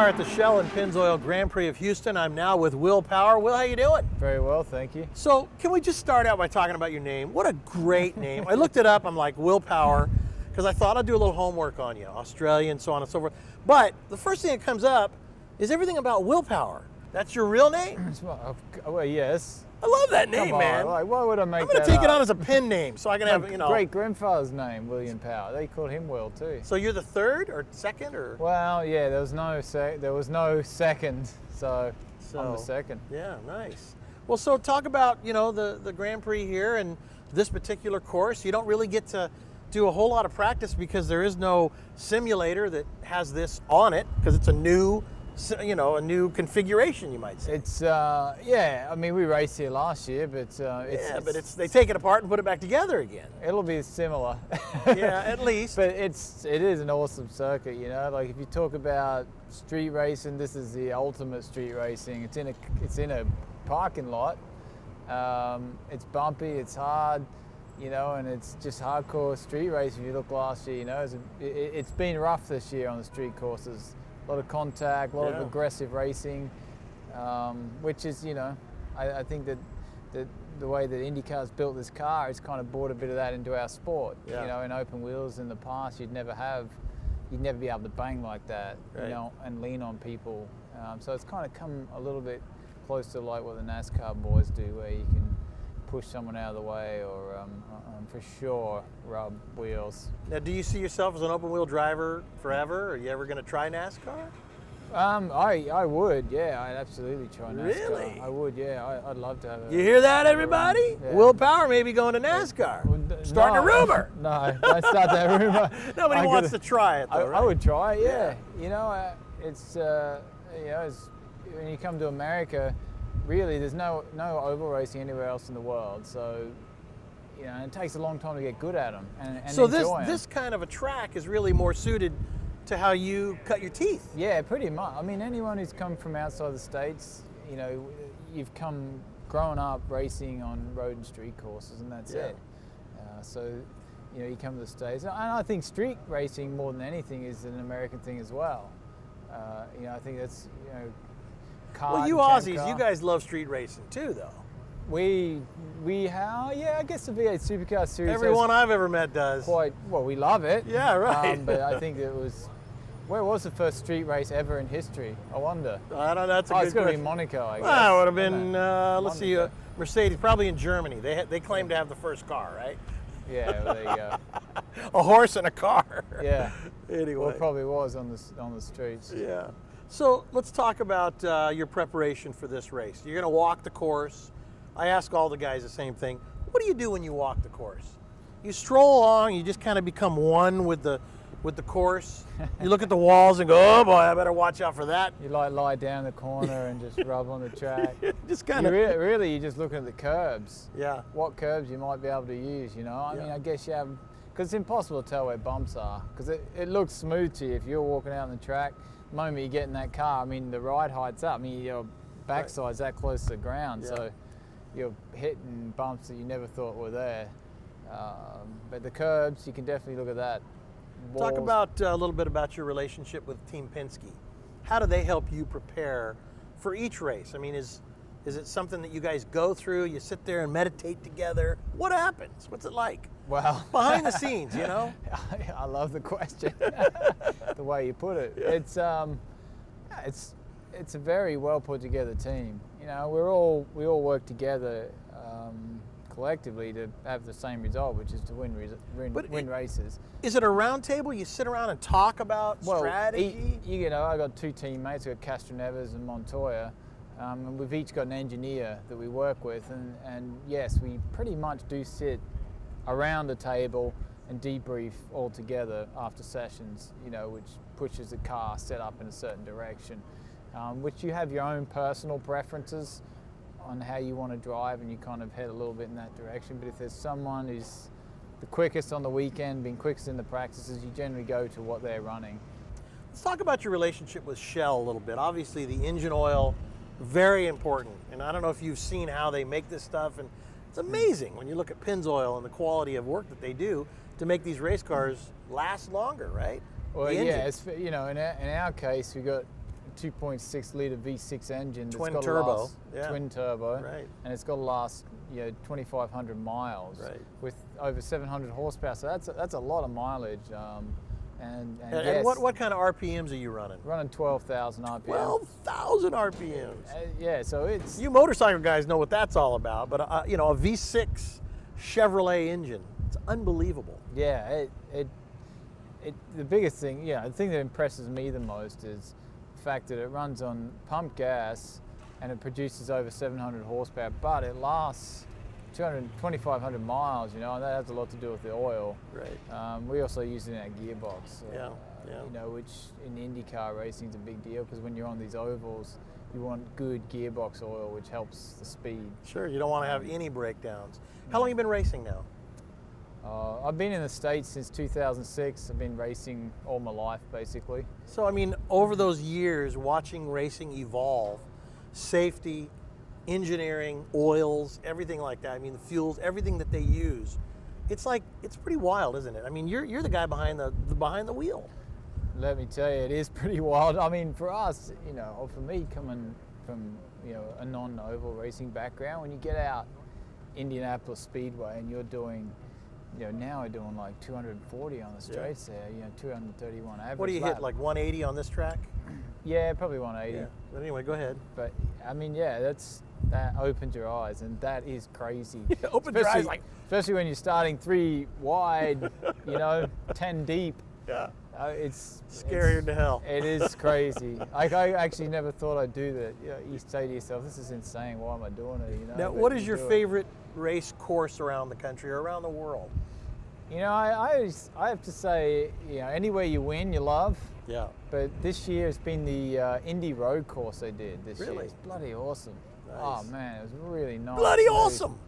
IndyCar at the Shell and Pennzoil Grand Prix of Houston. I'm now with Will Power. Will, how you doing? Very well, thank you. So, can we just start out by talking about your name? What a great name. I looked it up, I'm like, Will Power, because I thought I'd do a little homework on you, Australian, so on and so forth. But the first thing that comes up is everything about Will Power. That's your real name? Well, yes. I love that name, Come on, man. like, why would I make that I'm going to take it up? on as a pen name, so I can have, you know. Great-grandfather's name, William Power. They called him Will too. So you're the third or second, or? Well, yeah, there was no second, so I'm the second. Yeah, nice. Well, so talk about, you know, the Grand Prix here and this particular course. You don't really get to do a whole lot of practice because there is no simulator that has this on it, because it's a new, you know, a new configuration, you might say. It's yeah. I mean, we raced here last year, but they take it apart and put it back together again. It'll be similar. Yeah, at least. But it is an awesome circuit, you know. Like if you talk about street racing, this is the ultimate street racing. It's in a parking lot. It's bumpy, it's hard, you know, and it's just hardcore street race. If you look last year, you know, it's been rough this year on the street courses. A lot of contact, a lot of aggressive racing, which is, you know, I think that the way that IndyCar's built this car, it's kind of brought a bit of that into our sport. Yeah. You know, in open wheels in the past, you'd never be able to bang like that, right, you know, and lean on people. So it's kind of come a little bit close to like what the NASCAR boys do, where you can push someone out of the way or for sure rub wheels. Now, do you see yourself as an open wheel driver forever? Are you ever going to try NASCAR? I would, yeah, I'd absolutely try NASCAR. Really? I would, yeah, I'd love to have You hear that, everybody? Yeah. Will Power may be going to NASCAR. Starting a rumor. No, don't start that rumor. Nobody wants to try it, though, right? I would try it, yeah. You know, it's, you know, when you come to America, really, there's no oval racing anywhere else in the world, so you know, it takes a long time to get good at them and so enjoy them. this kind of a track is really more suited to how you cut your teeth. Yeah, pretty much. I mean, anyone who's come from outside the States, you know, you've grown up racing on road and street courses, and that's it. So, you know, you come to the States, and I think street racing more than anything is an American thing as well. You know, I think that's, you know, well, you Aussies, you guys love street racing too, though. We have, yeah, I guess the V8 Supercar Series. Everyone I've ever met does. Quite, well, we love it. Yeah, right. But I think where was the first street race ever in history? I wonder. I don't know. That's a good it's going to be question. Monaco, I guess. Well, it would have been, let's see, Mercedes, probably in Germany. They claim to have the first car, right? Yeah, well, there you go. A horse and a car. Yeah. Anyway. Well, it probably was on the streets. Yeah. So let's talk about your preparation for this race. You're going to walk the course. I ask all the guys the same thing. What do you do when you walk the course? You stroll along, you just kind of become one with the course. You look at the walls and go, oh boy, I better watch out for that. You like lie down in the corner and just rub on the track. Just kind of. Really, you're just looking at the curbs. Yeah. What curbs you might be able to use, you know? I mean, I guess you have, because it's impossible to tell where bumps are, because it looks smooth to you if you're walking out on the track. The moment you get in that car, I mean, the ride height's up. I mean, your backside's that close to the ground, so you're hitting bumps that you never thought were there. But the curbs, you can definitely look at that. Walls. Talk about a little bit about your relationship with Team Penske. How do they help you prepare for each race? I mean, is it something that you guys go through? You sit there and meditate together? What happens? What's it like? Well, behind the scenes, you know? I love the question, the way you put it. Yeah. It's a very well put together team. You know, we all work together collectively to have the same result, which is to win races. Is it a round table? You sit around and talk about strategy? You know, I got two teammates. I got Castroneves and Montoya. And we've each got an engineer that we work with, and yes, we pretty much do sit around a table and debrief all together after sessions, you know, which pushes the car set up in a certain direction, which you have your own personal preferences on how you want to drive, and you kind of head a little bit in that direction. But if there's someone who's the quickest on the weekend, been quickest in the practices, you generally go to what they're running. Let's talk about your relationship with Shell a little bit. Obviously, the engine oil, very important. And I don't know if you've seen how they make this stuff, and it's amazing when you look at Pennzoil and the quality of work that they do to make these race cars last longer, right? Well, yeah, it's, you know, in our case, we got 2.6 liter V6 engine. That's Twin got to turbo, last, yeah. Twin turbo. Right. And it's got to last 2,500 miles. Right. With over 700 horsepower. So that's a lot of mileage. And And what kind of RPMs are you running? running 12,000 RPM. 12,000 RPMs. Yeah, so it's You motorcycle guys know what that's all about, but a V6 Chevrolet engine, it's unbelievable. yeah. The biggest thing, the thing that impresses me the most is the fact that it runs on pump gas and it produces over 700 horsepower, but it lasts 2,500 miles. And that has a lot to do with the oil. Right. We also use it in our gearbox. Yeah. Which in IndyCar racing is a big deal because when you're on these ovals, you want good gearbox oil, which helps the speed. Sure, you don't want to have any breakdowns. How long have you been racing now? I've been in the States since 2006. I've been racing all my life, basically. So, I mean, over those years, watching racing evolve, safety, engineering, oils, everything like that, I mean, the fuels, everything that they use, it's pretty wild, isn't it? I mean, you're the guy behind the wheel. Let me tell you, it is pretty wild. I mean, for us, or for me, coming from, a non-oval racing background, when you get out Indianapolis Speedway and you're doing, now we're doing like 240 on the straights there, 231 average. What do you lap. hit, like 180 on this track? Yeah, probably 180. Yeah. But anyway, go ahead. But I mean, that opens your eyes, and that is crazy. Open your eyes, especially when you're starting 3 wide, 10 deep. Yeah. It's scarier to hell. It is crazy. I actually never thought I'd do that. You say to yourself, "This is insane. Why am I doing it?" Now, what is your favorite race course around the country or around the world? I have to say, anywhere you win, you love. Yeah. But this year it's been the Indy Road course they did this year. Really? It's bloody awesome. Nice. Oh man, it was really nice. Bloody awesome.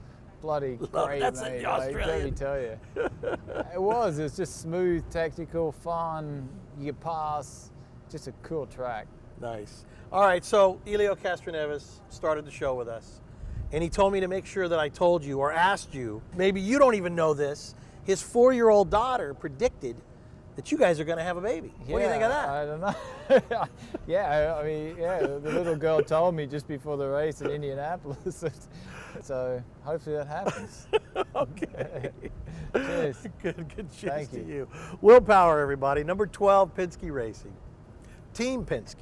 Bloody great, That's mate. the Australian. Let me tell you. It was just smooth, tactical, fun. You could pass. Just a cool track. Nice. All right, so Elio Castroneves started the show with us, and he told me to make sure that I told you or asked you, maybe you don't even know this, his 4-year-old daughter predicted that you guys are going to have a baby. What do you think of that? I don't know. The little girl told me just before the race in Indianapolis. So hopefully that happens. Okay. Cheers. Good cheers Thank to you. you. Willpower, everybody. Number 12, Penske Racing. Team Penske.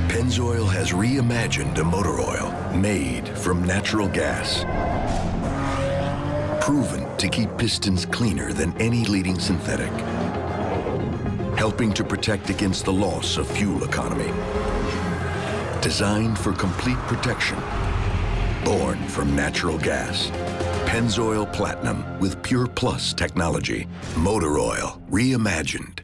Pennzoil has reimagined a motor oil made from natural gas. Proven to keep pistons cleaner than any leading synthetic. Helping to protect against the loss of fuel economy. Designed for complete protection. Born from natural gas. Pennzoil Platinum with Pure Plus technology. Motor oil reimagined.